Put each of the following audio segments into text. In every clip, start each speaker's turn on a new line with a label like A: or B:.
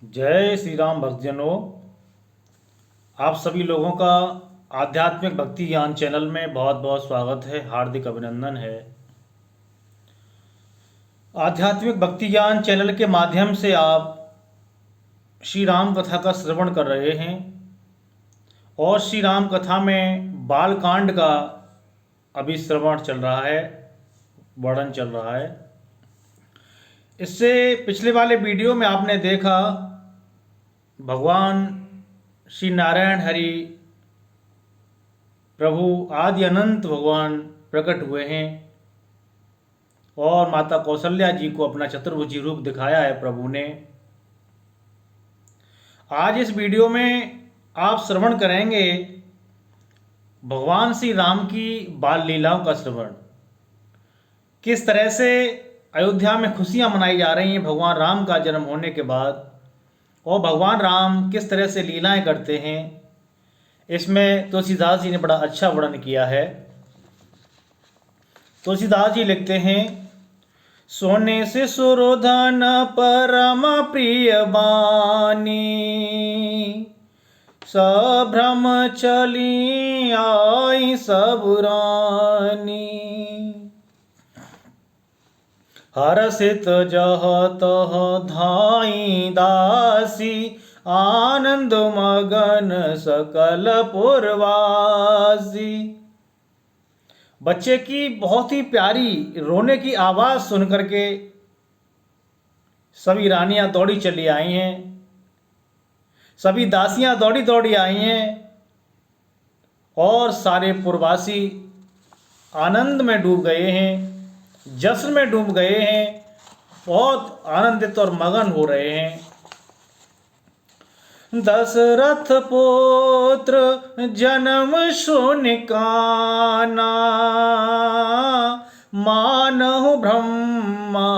A: जय श्री राम भक्तजनों। आप सभी लोगों का आध्यात्मिक भक्ति ज्ञान चैनल में बहुत बहुत स्वागत है, हार्दिक अभिनंदन है। आध्यात्मिक भक्ति ज्ञान चैनल के माध्यम से आप श्री राम कथा का श्रवण कर रहे हैं और श्री राम कथा में बाल कांड का अभी श्रवण चल रहा है, वर्णन चल रहा है। इससे पिछले वाले वीडियो में आपने देखा भगवान श्री नारायण हरि प्रभु आदि अनंत भगवान प्रकट हुए हैं और माता कौशल्या जी को अपना चतुर्भुजी रूप दिखाया है प्रभु ने। आज इस वीडियो में आप श्रवण करेंगे भगवान श्री राम की बाल लीलाओं का श्रवण। किस तरह से अयोध्या में खुशियां मनाई जा रही हैं भगवान राम का जन्म होने के बाद, और भगवान राम किस तरह से लीलाएं करते हैं। इसमें तुलसीदास जी ने बड़ा अच्छा वर्णन किया है। तुलसीदास जी लिखते हैं, सोने से सुरोधन परम प्रिय बानी, सभ्रम चली आई सब रानी, हरसित जह तह धाई दासी, आनंद मगन सकल पुरवासी। बच्चे की बहुत ही प्यारी रोने की आवाज़ सुन करके सभी रानियां दौड़ी चली आई हैं, सभी दासियां दौड़ी दौड़ी आई हैं और सारे पुरवासी आनंद में डूब गए हैं, जश्न में डूब गए हैं, बहुत आनंदित और मगन हो रहे हैं। दशरथ पुत्र जन्म सुनि काना, मानहु ब्रह्मा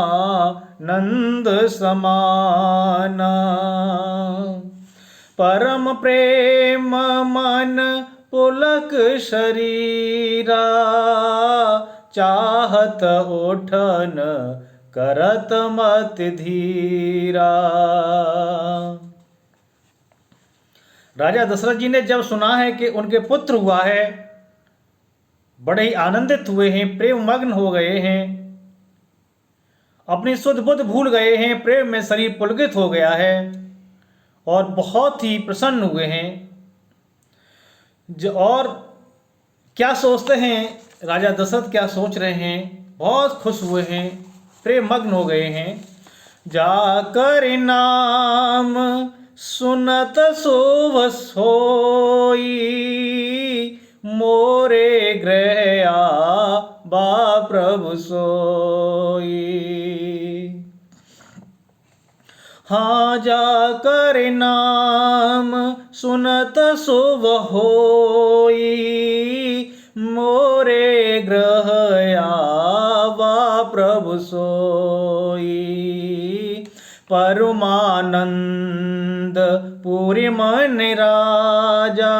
A: नंद समाना, परम प्रेम मन पुलक शरीरा, चाहत उठन करत मत धीरा। राजा दशरथ जी ने जब सुना है कि उनके पुत्र हुआ है, बड़े ही आनंदित हुए हैं, प्रेम मग्न हो गए हैं, अपनी शुद्ध बुद्ध भूल गए हैं, प्रेम में शरीर पुलकित हो गया है और बहुत ही प्रसन्न हुए हैं। और क्या सोचते हैं राजा दशरथ, क्या सोच रहे हैं, बहुत खुश हुए हैं, प्रेम मग्न हो गए हैं। जाकर नाम सुनत शोभ सोई, मोरे गृह बा प्रभु सोई। हाँ जाकर नाम सुनत शुभ होई, मोरे गृह आवा प्रभु सोई। परमानंद पूरी मन राजा,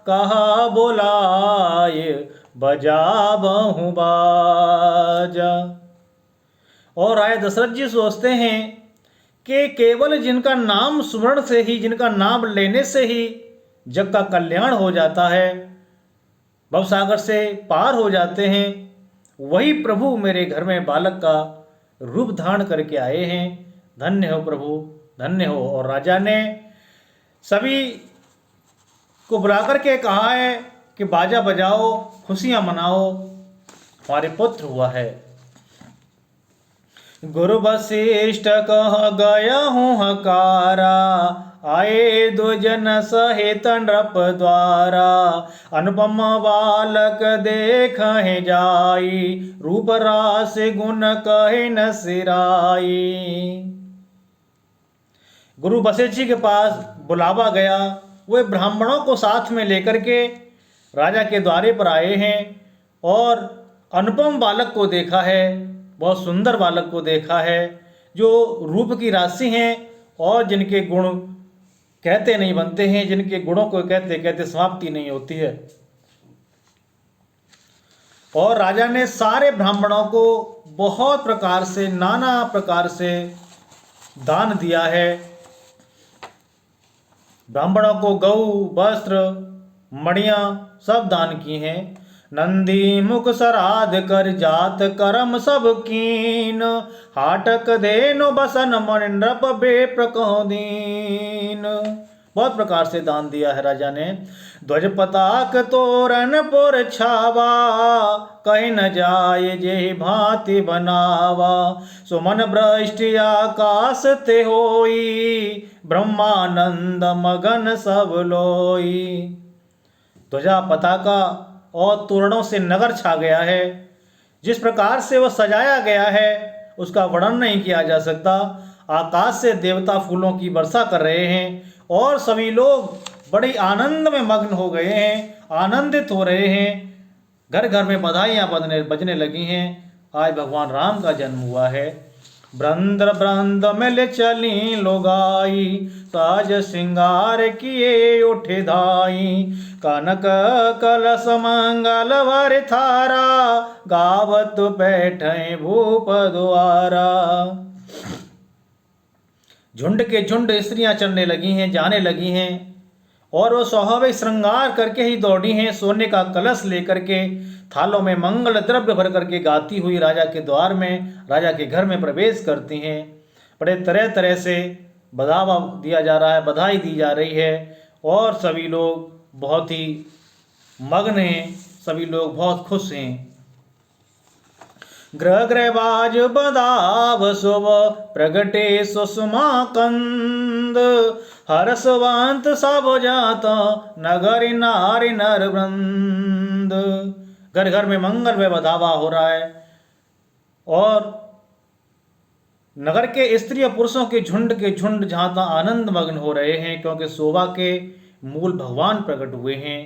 A: कहा बोलाए बजा बहु बाजा। और राय दशरथ जी सोचते हैं कि केवल जिनका नाम सुमरण से ही, जिनका नाम लेने से ही जग का कल्याण हो जाता है, भवसागर से पार हो जाते हैं, वही प्रभु मेरे घर में बालक का रूप धारण करके आए हैं। धन्य हो प्रभु, धन्य हो। और राजा ने सभी को बुलाकर के कहा है कि बाजा बजाओ, खुशियां मनाओ, हमारे पुत्र हुआ है। गुरु वशिष्ठ कह गया हूँ हकारा, आए दो जन सहित नृप द्वारा, अनुपम बालक देख जाई, रूप रास गुण कहे न सिराई। गुरु वशिष्ठ जी के पास बुलावा गया, वे ब्राह्मणों को साथ में लेकर के राजा के द्वारे पर आए हैं और अनुपम बालक को देखा है, बहुत सुंदर बालक को देखा है, जो रूप की राशि हैं और जिनके गुण कहते नहीं बनते हैं, जिनके गुणों को कहते कहते समाप्ति नहीं होती है। और राजा ने सारे ब्राह्मणों को बहुत प्रकार से, नाना प्रकार से दान दिया है ब्राह्मणों को गऊ, वस्त्र, मणियां सब दान की हैं। नंदी मुख सराध कर जात करम सब कीन, हाटक देनो बसन मन नृप बेप्र कहो दीन। बहुत प्रकार से दान दिया है राजा ने। ध्वज पताक तोरण पुर छावा, कहीं न जाए जे भांति बनावा। सुमन भ्रष्टि आकाश ते होई, ब्रह्मानंद मगन सब लोई। ध्वजा, पताका और तोरणों से नगर छा गया है। जिस प्रकार से वह सजाया गया है उसका वर्णन नहीं किया जा सकता। आकाश से देवता फूलों की वर्षा कर रहे हैं और सभी लोग बड़ी आनंद में मग्न हो गए हैं, आनंदित हो रहे हैं। घर घर में बधाइयाँ बजने लगी हैं। आज भगवान राम का जन्म हुआ है। ब्रंद ब्रंद मिल चली लोगाई, साज श्रृंगार किए उठे धाई। कनक कलश मंगल वर थारा, गावत बैठे भूप द्वारा। झुंड के झुंड स्त्रियां चलने लगी हैं, जाने लगी हैं और वो स्वाभाविक श्रृंगार करके ही दौड़ी हैं। सोने का कलश लेकर के, थालों में मंगल द्रव्य भर करके गाती हुई राजा के द्वार में, राजा के घर में प्रवेश करती हैं। बड़े तरह तरह से बधावा दिया जा रहा है, बधाई दी जा रही है और सभी लोग बहुत ही मग्न हैं, सभी लोग बहुत खुश हैं। ग्रह ग्रहबाज बदाव शुभ, प्रगटे सुषमा कंद। हर्षवंत सब जाता, नगर नारी नर वृंद। घर घर में मंगल में बधावा हो रहा है और नगर के स्त्री और पुरुषों के झुंड जहां तहां आनंद मग्न हो रहे हैं, क्योंकि शोभा के मूल भगवान प्रकट हुए हैं।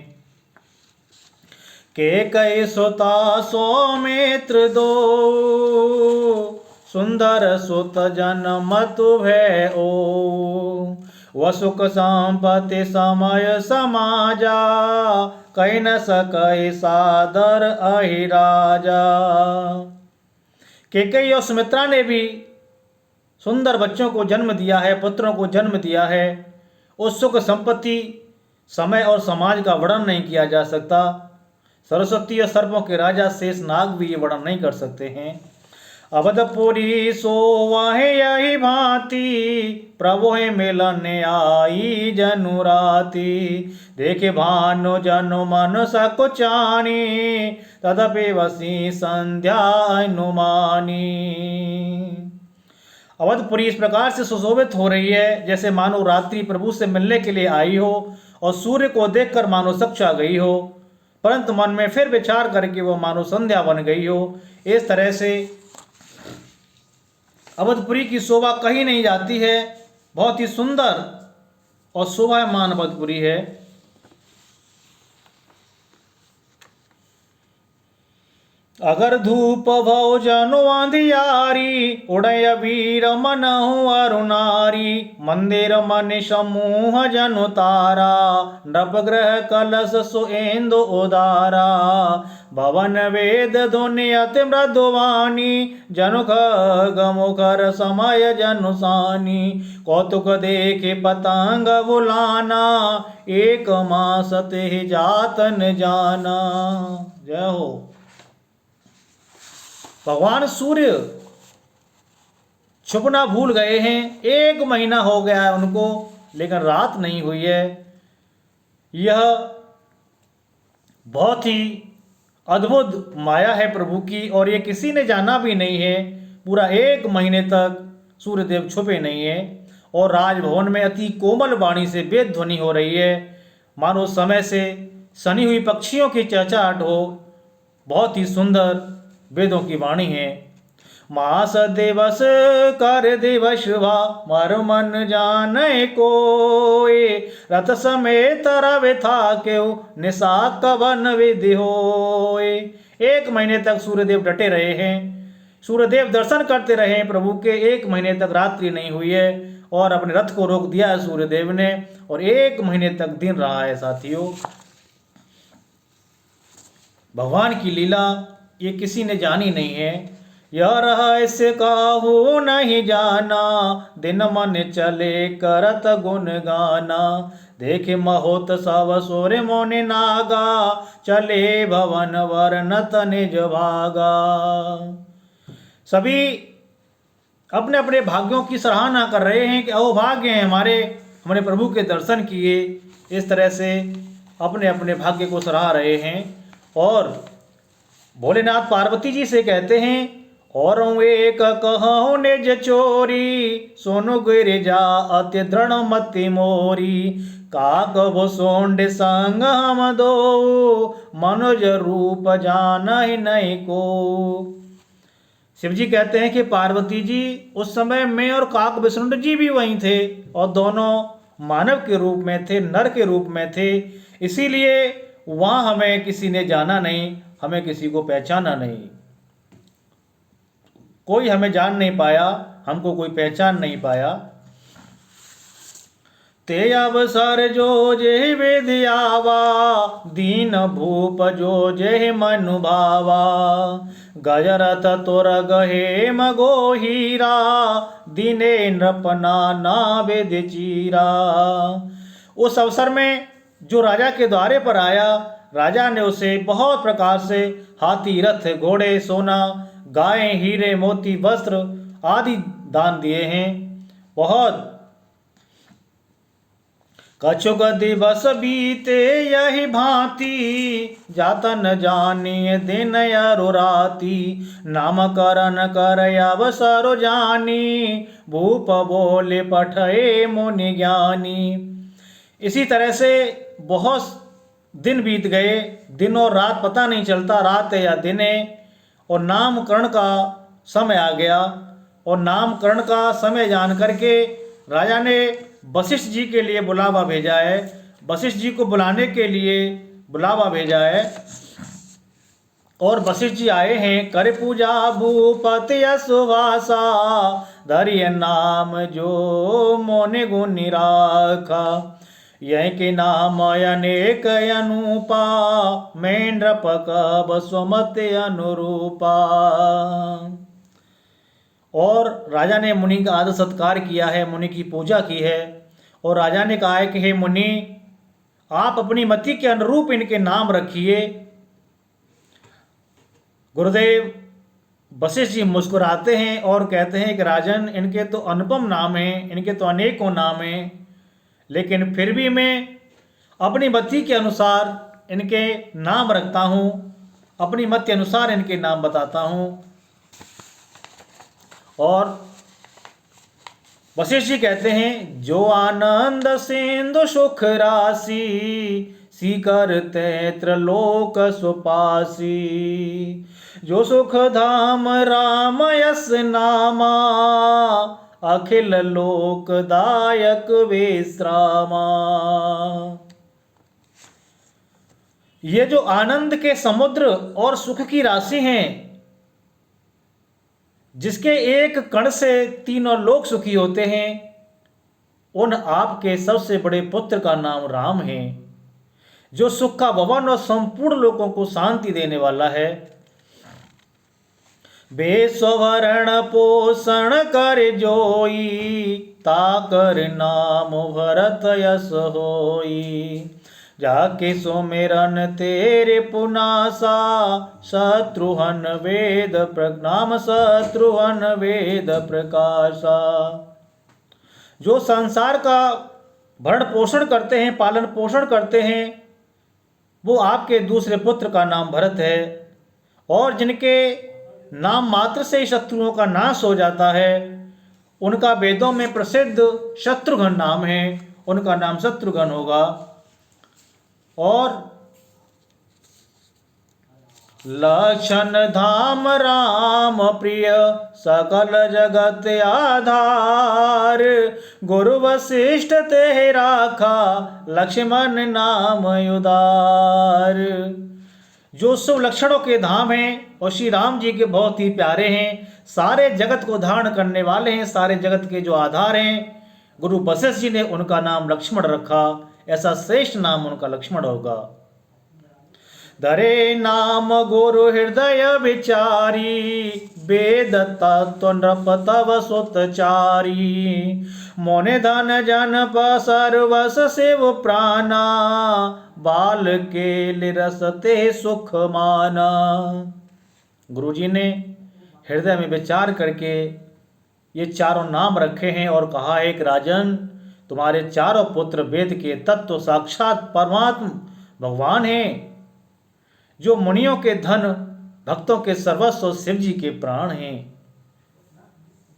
A: के कई सुता सौमित्र दो, सुंदर सुत जनमतु भय ओ। वसुख संपत्ति समय समाजा, कही न सकई सादर अहि राजा। केकई और सुमित्रा ने भी सुंदर बच्चों को जन्म दिया है, पुत्रों को जन्म दिया है। उस सुख संपत्ति, समय और समाज का वर्णन नहीं किया जा सकता। सरस्वती और सर्पों के राजा शेषनाग भी ये वर्णन नहीं कर सकते हैं। अवधपुरी सोवाहे यही भांति, प्रभु मिलन आई जनुराती। देखे भानु जनु मन सकुचानी, तदपि वसी संध्या अनुमानी। अवधपुरी इस प्रकार से सुशोभित हो रही है जैसे मानो रात्रि प्रभु से मिलने के लिए आई हो और सूर्य को देखकर मानो सक्षा गई हो, परंतु मन में फिर विचार करके वो मानो संध्या बन गई हो। इस तरह से अवधपुरी की शोभा कहीं नहीं जाती है। बहुत ही सुंदर और शोभायमान अवधपुरी है। अगर धूप भव जनु अंधियारी, उड़य वीर मनहु अरुणारी। मंदिर मन समूह जनु तारा, नवग्रह कलश सुएंदु उदारा। भवन वेद ध्वनि अति मृदुवानी, जनु खग मुखर समय जनु सानी। कौतुक देखे पतंग बुलाना, एक मास ते जातन जाना। जय हो। भगवान सूर्य छुपना भूल गए हैं। 1 महीना हो गया है उनको, लेकिन रात नहीं हुई है। यह बहुत ही अद्भुत माया है प्रभु की और ये किसी ने जाना भी नहीं है। पूरा 1 महीने तक सूर्यदेव छुपे नहीं है और राजभवन में अति कोमल वाणी से वेद ध्वनि हो रही है, मानो समय से सनी हुई पक्षियों की चहचहाट हो। बहुत ही सुंदर वेदों की वाणी है। मास दिवस कर दिवस भा, मर मन जाने कोय। रथ समेत रवि था क्यों, निशा कवन विधि होय। 1 महीने तक सूर्यदेव डटे रहे हैं। सूर्यदेव दर्शन करते रहे हैं प्रभु के। 1 महीने तक रात्रि नहीं हुई है और अपने रथ को रोक दिया है सूर्यदेव ने और 1 महीने तक दिन रहा है। साथियों, भगवान की लीला ये किसी ने जानी नहीं है। यह रहस्य काहू नहीं जाना, दिन मन चले करत गुण गाना। देखे महोत्सव सूर्य मोनि नागा, चले भवन वर्णत निज भागा। सभी अपने अपने भाग्यों की सराहना कर रहे हैं कि अहोभाग्य हैं हमारे प्रभु के दर्शन किए। इस तरह से अपने अपने भाग्य को सराह रहे हैं। और भोलेनाथ पार्वती जी से कहते हैं, और एक कहूँ निज चोरी, सोनु गिरिजा अति दृढ़ मति मोरी। काक भुसुंड संग हम दो, मनुज रूप जान ही नहीं को। शिव जी कहते हैं कि पार्वती जी उस समय में और काक भुसुंड जी भी वहीं थे, और दोनों मानव के रूप में थे, नर के रूप में थे। इसीलिए वहाँ हमें किसी ने जाना नहीं, हमें किसी को पहचाना नहीं, कोई हमें जान नहीं पाया, हमको कोई पहचान नहीं पाया। ते अवसर जो जे विद्यावा, दीन भूप जो जे मनुभावा। गजरथ तोर गहे मगो हीरा, दीने नृपना ना वेद चीरा। उस अवसर में जो राजा के द्वारे पर आया, राजा ने उसे बहुत प्रकार से हाथी, रथ, घोड़े, सोना, गायें, हीरे, मोती, वस्त्र आदि दान दिए हैं। बहुत कछुक दिवस बीते यही भांति, जाता न जानिए दिन अरु राति। नामकरण कर अवसर जानी, भूप बोले पठे मुनि ज्ञानी। इसी तरह से बहुत दिन बीत गए, दिन और रात पता नहीं चलता, रात है या दिन है। और नामकरण का समय आ गया, और नामकरण का समय जान करके राजा ने वशिष्ठ जी के लिए बुलावा भेजा है। वशिष्ठ जी को बुलाने के लिए बुलावा भेजा है, और वशिष्ठ जी आए हैं। कर पूजा भूपति सुवासा, धरिय नाम जो मोने गुनि राखा। यह के नाम अनेक अनुपा, मेंढ्रप कब स्वमत अनुरूपा। और राजा ने मुनि का आदर सत्कार किया है, मुनि की पूजा की है। और राजा ने कहा है कि हे मुनि, आप अपनी मति के अनुरूप इनके नाम रखिए। गुरुदेव वशिष्ठ जी मुस्कुराते हैं और कहते हैं कि राजन, इनके तो अनुपम नाम हैं, इनके तो अनेकों नाम हैं, लेकिन फिर भी मैं अपनी मति के अनुसार इनके नाम रखता हूँ, अपनी मत के अनुसार इनके नाम बताता हूँ। और वशिष्ठ जी कहते हैं, जो आनंद सिंधु सुख राशि, सीकर तैत्र लोक सुपासी। जो सुख धाम राम यस नामा, अखिल लोकदायक विश्रामा। ये जो आनंद के समुद्र और सुख की राशि हैं, जिसके एक कण से तीनों लोक सुखी होते हैं, उन आपके सबसे बड़े पुत्र का नाम राम है, जो सुख का भवन और संपूर्ण लोकों को शांति देने वाला है। बेस्वरण पोषण कर जोई, ताकर नाम भरत यस होई। जाके सुमिरन तेरे पुनासा, शत्रुहन वेद नाम शत्रुहन वेद प्रकाशा। जो संसार का भरण पोषण करते हैं, पालन पोषण करते हैं, वो आपके दूसरे पुत्र का नाम भरत है। और जिनके नाम मात्र से शत्रुओं का नाश हो जाता है, उनका वेदों में प्रसिद्ध शत्रुघ्न नाम है, उनका नाम शत्रुघ्न होगा। और लक्षण धाम राम प्रिय, सकल जगत आधार। गुरु वशिष्ठ ते राखा, लक्ष्मण नाम उदार। जो शुभ लक्षणों के धाम हैं और श्री राम जी के बहुत ही प्यारे हैं, सारे जगत को धारण करने वाले हैं, सारे जगत के जो आधार हैं, गुरु वशिष्ठ जी ने उनका नाम लक्ष्मण रखा। ऐसा श्रेष्ठ नाम उनका लक्ष्मण होगा। धरे नाम गुरु हृदय विचारी, वेद तत्व नृप तव सुतचारी। मोने धन जन सर्वस शिव प्राणा, बाल के रसते सुख माना। गुरु जी ने हृदय में विचार करके ये चारों नाम रखे हैं और कहा है कि राजन, तुम्हारे चारों पुत्र वेद के तत्व साक्षात परमात्मा भगवान हैं, जो मुनियों के धन, भक्तों के सर्वस्व, शिव जी के प्राण हैं।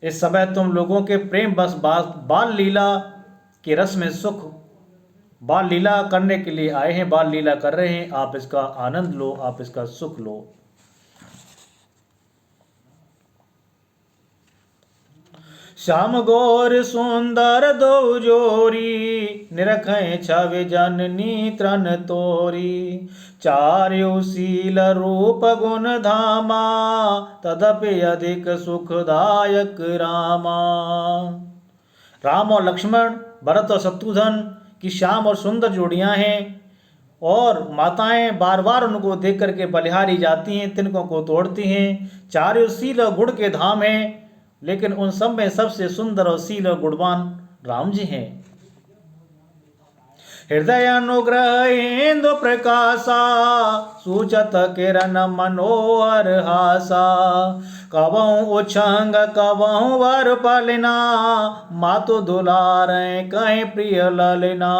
A: इस समय तुम लोगों के प्रेम बस बाल लीला के रस में सुख, बाल लीला करने के लिए आए हैं, बाल लीला कर रहे हैं। आप इसका आनंद लो, आप इसका सुख लो। श्याम गौर सुंदर दो जोरी, निरखें छवि जननी त्रन तोरी। चार्यो शील रूप गुण धामा, तदपि अधिक सुखदायक रामा। राम और लक्ष्मण, भरत और शत्रुघ्न की श्याम और सुंदर जोड़ियां हैं, और माताएं बार बार उनको देख करके बलिहारी जाती हैं, तिनकों को तोड़ती हैं। चारों शील और गुण के धाम हैं, लेकिन उन सब में सबसे सुंदर और शील और गुणवान राम जी हैं। हृदय अनुग्रह इंदु प्रकाशा, सूचत किरण मनोहर हासा। कबहु उछंग कबहु वर पलना, मातु दुलारे कहीं प्रिय ललना।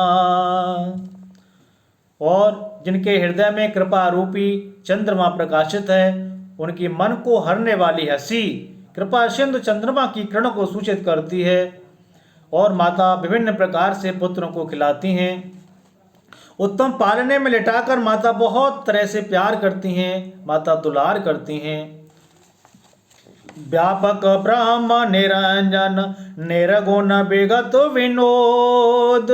A: और जिनके हृदय में कृपा रूपी चंद्रमा प्रकाशित है, उनकी मन को हरने वाली हंसी कृपा सिंधु चंद्रमा की किरणों को सूचित करती है। और माता विभिन्न प्रकार से पुत्रों को खिलाती हैं। उत्तम पालने में लिटाकर माता बहुत तरह से प्यार करती हैं, माता दुलार करती हैं। व्यापक ब्रह्म निरंजन, निर्गुण विगत विनोद।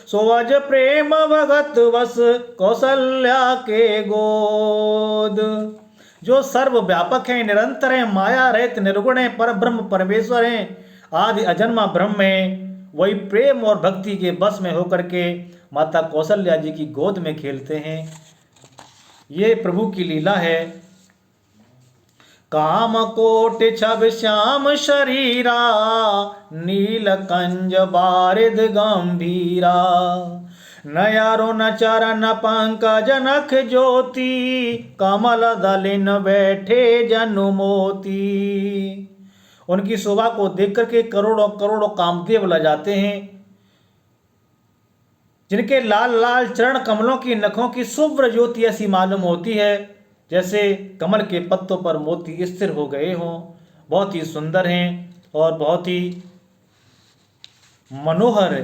A: सोअज प्रेम भगत वस, कौशल्या के गोद। जो सर्व व्यापक हैं, निरंतर हैं, माया रहित निर्गुण हैं, पर ब्रह्म परमेश्वर हैं, आदि अजन्मा ब्रह्म हैं, वही प्रेम और भक्ति के बस में होकर के माता कौशल्या जी की गोद में खेलते हैं। ये प्रभु की लीला है। काम कोटि छवि श्याम शरीरा, नील कंज बारिद गंभीरा। नयारो न चरण पंकज नख ज्योति, कमल दलिन बैठे जनु मोती। उनकी शोभा को देख करके करोड़ों करोड़ों कामदेव लजाते हैं। जिनके लाल लाल चरण कमलों की नखों की शुभ्र ज्योति ऐसी मालूम होती है जैसे कमल के पत्तों पर मोती स्थिर हो गए हों। बहुत ही सुंदर हैं और बहुत ही मनोहर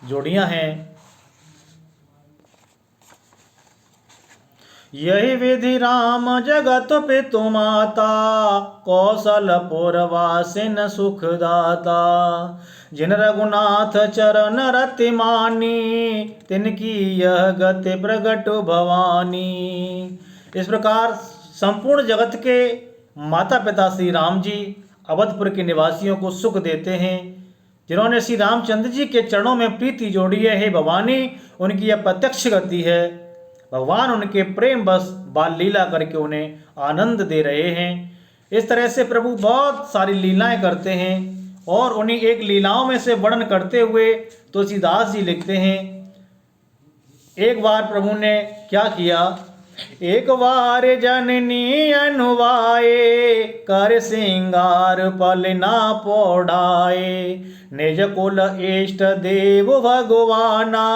A: जोड़ियां हैं। यही विधि राम जगत पितु माता, कौशलपुर वासिन सुखदाता। जिन रघुनाथ चरण रति मानी, तिनकी यह गति प्रगट भवानी। इस प्रकार संपूर्ण जगत के माता पिता श्री राम जी अवधपुर के निवासियों को सुख देते हैं। जिन्होंने श्री रामचंद्र जी के चरणों में प्रीति जोड़ी है, हे भवानी, उनकी यह प्रत्यक्ष गति है। भगवान उनके प्रेम बस बाल लीला करके उन्हें आनंद दे रहे हैं। इस तरह से प्रभु बहुत सारी लीलाएं करते हैं और उन्हीं एक लीलाओं में से वर्णन करते हुए तुलसीदास जी लिखते हैं, एक बार प्रभु ने क्या किया। एक बार जननी अनुवाए, कर सिंगार पलना पौड़ाए। निज कुल इष्ट देव भगवाना,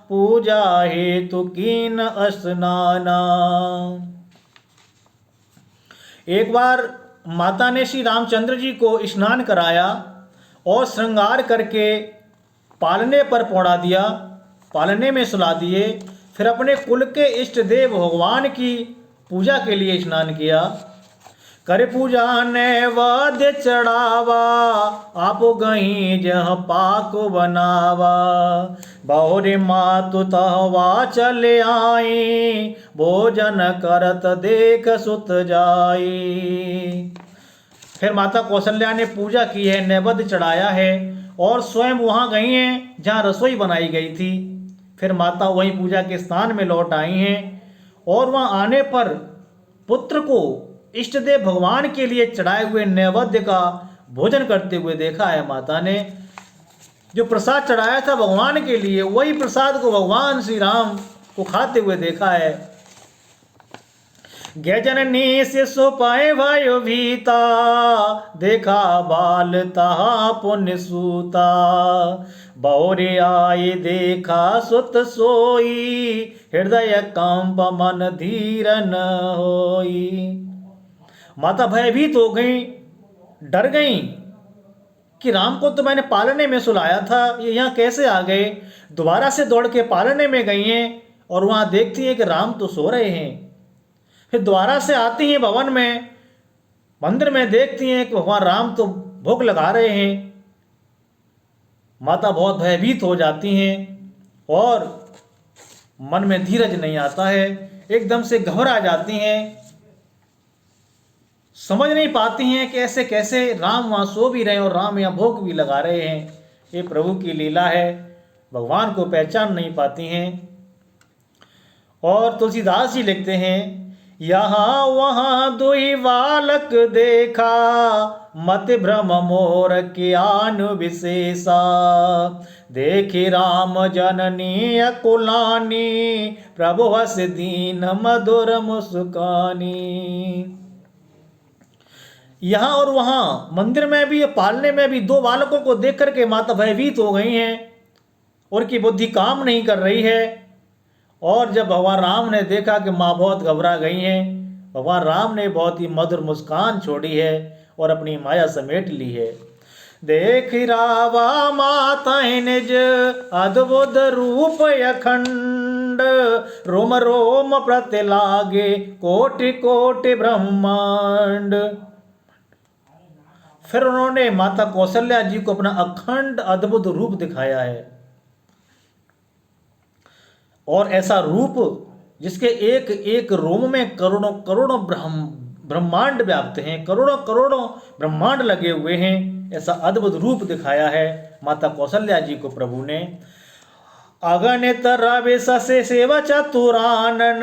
A: पूजा हेतु कीन स्नाना। एक बार माता ने श्री रामचंद्र जी को स्नान कराया और श्रृंगार करके पालने पर पौड़ा दिया, पालने में सुला दिए। फिर अपने कुल के इष्ट देव भगवान की पूजा के लिए स्नान किया। कर पूजा नैवेद्य चढ़ावा, आप गहीं जह पाक बनावा। बहुरे मातु तहवा चले आई, भोजन करत देख सुत जाई। फिर माता कौशल्या ने पूजा की है, नैवेद्य चढ़ाया है और स्वयं वहाँ गई हैं जहाँ रसोई बनाई गई थी। फिर माता वहीं पूजा के स्थान में लौट आई हैं और वहां आने पर पुत्र को इष्ट देव भगवान के लिए चढ़ाए हुए नैवेद्य का भोजन करते हुए देखा है माता ने। जो प्रसाद चढ़ाया था भगवान के लिए, वही प्रसाद को भगवान श्री राम को खाते हुए देखा है। गजननी से सो पाए भयो भीता, देखा बाल तहा पुण्य सूता। बौरे आए देखा सुत सोई, हृदय कंप मन धीर न होई। माता भयभीत हो गई, डर गई कि राम को तो मैंने पालने में सुलाया था, ये यहाँ कैसे आ गए। दोबारा से दौड़ के पालने में गई हैं और वहाँ देखती हैं कि राम तो सो रहे हैं। फिर दोबारा से आती हैं भवन में, मंदिर में देखती हैं कि भगवान राम तो भोग लगा रहे हैं। माता बहुत भयभीत हो जाती हैं और मन में धीरज नहीं आता है, एकदम से घबरा जाती हैं। समझ नहीं पाती हैं कि ऐसे कैसे राम वहाँ सो भी रहे हैं और राम यहाँ भोग भी लगा रहे हैं। ये प्रभु की लीला है, भगवान को पहचान नहीं पाती हैं। और तुलसीदास जी लिखते हैं, यहाँ वहाँ दुई बालक देखा, मत भ्रम मोर ज्ञान विशेषा। देखी राम जननी अकुलानी, प्रभु हस दीन मधुर मुस्कानी। यहाँ और वहाँ मंदिर में भी, पालने में भी दो बालकों को देख करके माता भयभीत हो गई हैं और की बुद्धि काम नहीं कर रही है। और जब भगवान राम ने देखा कि माँ बहुत घबरा गई हैं, भगवान राम ने बहुत ही मधुर मुस्कान छोड़ी है और अपनी माया समेट ली है। देख रावा माता निज अद्भुत रूप अखंड, रोम रोम प्रति लागे कोटि कोटि ब्रह्मांड। फिर उन्होंने माता कौशल्या जी को अपना अखंड अद्भुत रूप दिखाया है। और ऐसा रूप जिसके एक एक रोम में करोड़ों करोड़ों ब्रह्मांड व्याप्त हैं, करोड़ों करोड़ों ब्रह्मांड लगे हुए हैं। ऐसा अद्भुत रूप दिखाया है माता कौशल्या जी को प्रभु ने। अगणित रवि ससे सेवा चतुरानन,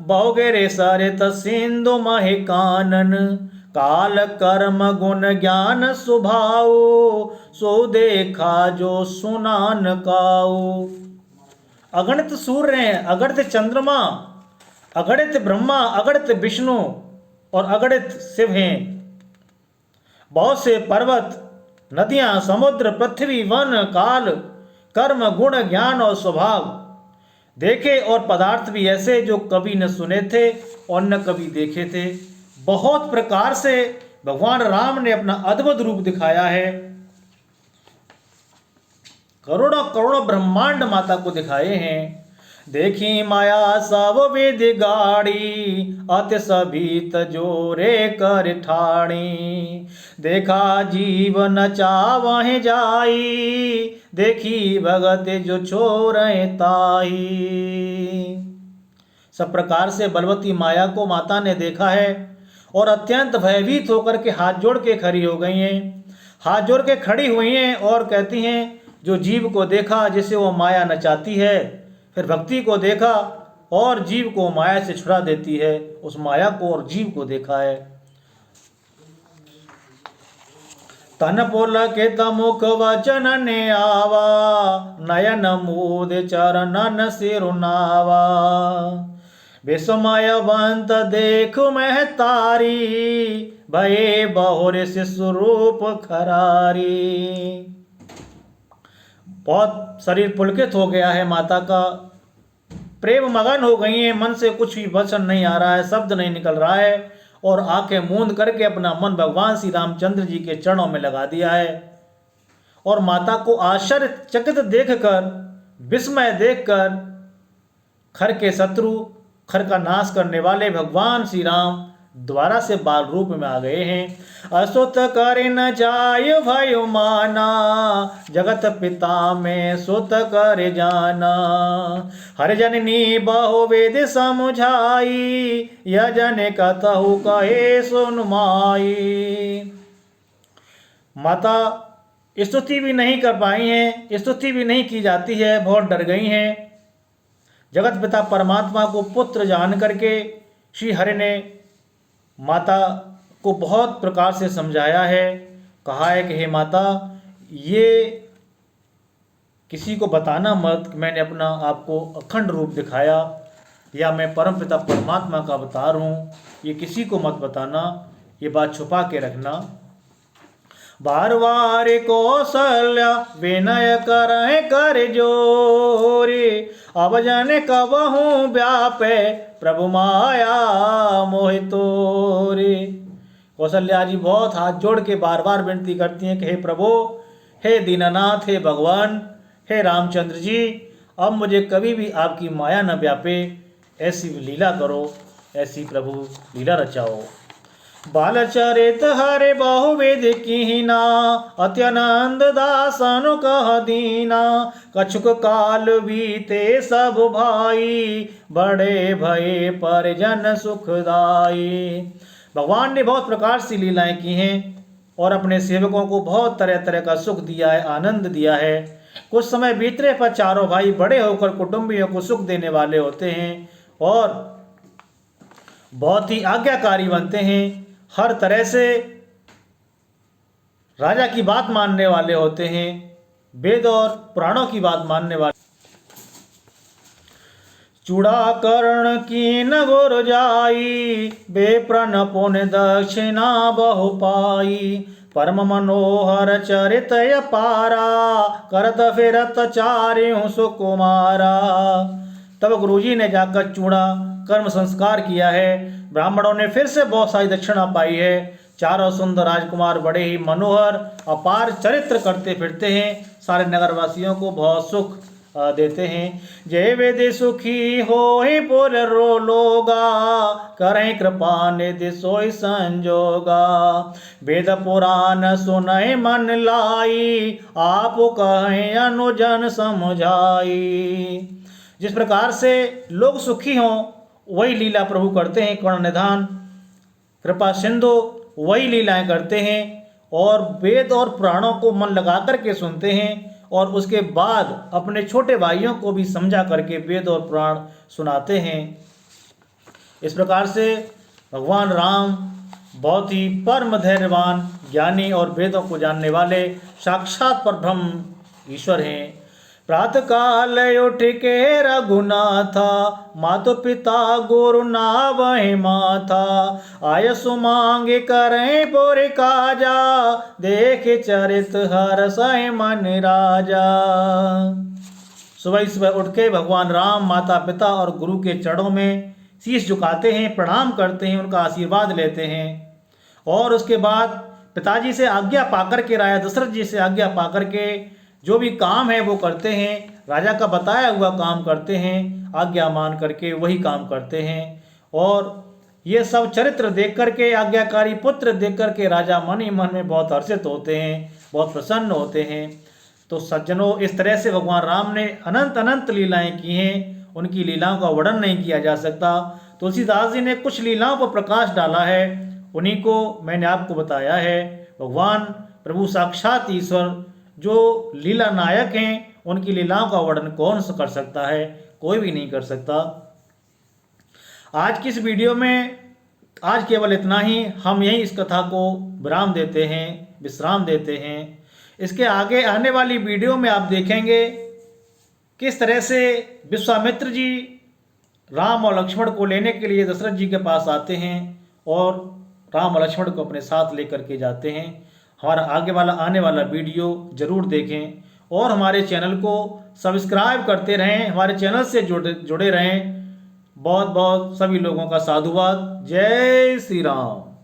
A: बहुगेरे सरित सिंधु महिकानन। काल कर्म गुण ज्ञान स्वभाव, सो देखा जो सुनान काऊ। अगणित सूर्य हैं, अगणित चंद्रमा, अगणित ब्रह्मा, अगणित विष्णु और अगणित शिव हैं। बहुत से पर्वत, नदियां, समुद्र, पृथ्वी, वन, काल, कर्म, गुण, ज्ञान और स्वभाव देखे, और पदार्थ भी ऐसे जो कभी न सुने थे और न कभी देखे थे। बहुत प्रकार से भगवान राम ने अपना अद्भुत रूप दिखाया है। करोड़ों करोड़ों ब्रह्मांड माता को दिखाए हैं। देखी माया सब विध गाड़ी, अति सभीत जोरे कर ठाणी। देखा जीव न चावहि जाई, देखी भगत जो छोरे ताई। सब प्रकार से बलवती माया को माता ने देखा है और अत्यंत भयभीत होकर के हाथ जोड़ के खड़ी हो गई हैं। हाथ जोड़ के खड़ी हुई हैं और कहती हैं, जो जीव को देखा जिसे वो माया नचाती है, फिर भक्ति को देखा और जीव को माया से छुड़ा देती है, उस माया को और जीव को देखा है। तन पुलक मुख वचन ने आवा, नयन मूद चरणन सिरुनावा। विस्मयवंत देख मह तारी, भये बहुर शिशु रूप खरारी। बहुत शरीर पुलकित हो गया है माता का, प्रेम मगन हो गई है, मन से कुछ भी वचन नहीं आ रहा है, शब्द नहीं निकल रहा है, और आंखें मूंद करके अपना मन भगवान श्री रामचंद्र जी के चरणों में लगा दिया है। और माता को आश्चर्यचकित देखकर, विस्मय देखकर, खर के शत्रु, खर का नाश करने वाले भगवान श्री राम द्वारा से बाल रूप में आ गए हैं। असुत कर न जाय भयो माना, जगत पिता में सुत कर जाना। हर जननी बहु वेद समझाई, यजन कतहु कहे सुन माई। माता स्तुति भी नहीं कर पाई हैं, स्तुति भी नहीं की जाती है, बहुत डर गई हैं। जगत पिता परमात्मा को पुत्र जान करके श्री हरि ने माता को बहुत प्रकार से समझाया है। कहा है कि हे माता, ये किसी को बताना मत कि मैंने अपना आपको अखंड रूप दिखाया या मैं परम पिता परमात्मा का अवतार हूँ, ये किसी को मत बताना, ये बात छुपा के रखना। बार बार कौशल्या विनय करें कर जोरी, अब जाने कबहूँ व्यापे प्रभु माया मोहितोरी। कौशल्या जी बहुत हाथ जोड़ के बार बार विनती करती हैं कि हे प्रभु, हे दीननाथ, हे भगवान, हे रामचंद्र जी, अब मुझे कभी भी आपकी माया न व्यापे, ऐसी लीला करो, ऐसी प्रभु लीला रचाओ। बालचरित हरे बहुविध कीना, अत्यानंद दासनु कह दीना, कछुक काल बीते सब भाई, बड़े भये परिजन सुखदाई। भगवान ने बहुत प्रकार से लीलाएं की हैं और अपने सेवकों को बहुत तरह तरह का सुख दिया है, आनंद दिया है। कुछ समय बीतने पर चारों भाई बड़े होकर कुटुंबियों को सुख देने वाले होते हैं और बहुत ही आज्ञाकारी बनते हैं। हर तरह से राजा की बात मानने वाले होते हैं, वेद और पुराणों की बात मानने वाले। चूड़ाकरण की न गुर जाई, बेप्रन पुण्य दक्षिणा बहु पाई, परम मनोहर चरित अपारा, करत फिरत चार्यों सुकुमारा। तब गुरुजी ने जाकर चूड़ा कर्म संस्कार किया है। ब्राह्मणों ने फिर से बहुत सारी दक्षिणा पाई है। चारों सुंदर राजकुमार बड़े ही मनोहर अपार चरित्र करते फिरते हैं, सारे नगरवासियों को बहुत सुख देते हैं। जय वेद सुखी होहि पुर रो लोगा, करें कृपा निधि सोई संजोगा, वेद पुराण सुनय मन लाई, आप कहें अनुजन समझाई। जिस प्रकार से लोग सुखी हों वही लीला प्रभु करते हैं। कर्ण निधान कृपा सिंधु वही लीलाएं करते हैं और वेद और पुराणों को मन लगा करके सुनते हैं और उसके बाद अपने छोटे भाइयों को भी समझा करके वेद और पुराण सुनाते हैं। इस प्रकार से भगवान राम बहुत ही परम धैर्यवान, ज्ञानी और वेदों को जानने वाले साक्षात परब्रह्म ईश्वर हैं। प्रातः काल उठ के रघुनाथा, माता पिता गुरु नावहि माथा, आय सुमांग करें पुर काजा, देख चरित हर्षहि मन राजा। सुबह सुबह उठ के भगवान राम माता पिता और गुरु के चरणों में शीश झुकाते हैं, प्रणाम करते हैं, उनका आशीर्वाद लेते हैं और उसके बाद पिताजी से आज्ञा पाकर के, राजा दशरथ जी से आज्ञा पाकर के जो भी काम है वो करते हैं। राजा का बताया हुआ काम करते हैं, आज्ञा मान करके वही काम करते हैं। और ये सब चरित्र देख करके, आज्ञाकारी पुत्र देख करके राजा मन ही मन में बहुत हर्षित होते हैं, बहुत प्रसन्न होते हैं। तो सज्जनों, इस तरह से भगवान राम ने अनंत अनंत लीलाएं की हैं, उनकी लीलाओं का वर्णन नहीं किया जा सकता। तुलसीदास जी ने कुछ लीलाओं पर प्रकाश डाला है, उन्हीं को मैंने आपको बताया है। भगवान प्रभु साक्षात ईश्वर जो लीला नायक हैं, उनकी लीलाओं का वर्णन कौन कर सकता है? कोई भी नहीं कर सकता। आज की इस वीडियो में आज केवल इतना ही। हम यहीं इस कथा को विराम देते हैं, विश्राम देते हैं। इसके आगे आने वाली वीडियो में आप देखेंगे किस तरह से विश्वामित्र जी राम और लक्ष्मण को लेने के लिए दशरथ जी के पास आते हैं और राम और लक्ष्मण को अपने साथ लेकर के जाते हैं। हमारा आने वाला वीडियो ज़रूर देखें और हमारे चैनल को सब्सक्राइब करते रहें, हमारे चैनल से जुड़े रहें। बहुत बहुत सभी लोगों का साधुवाद। जय श्री राम।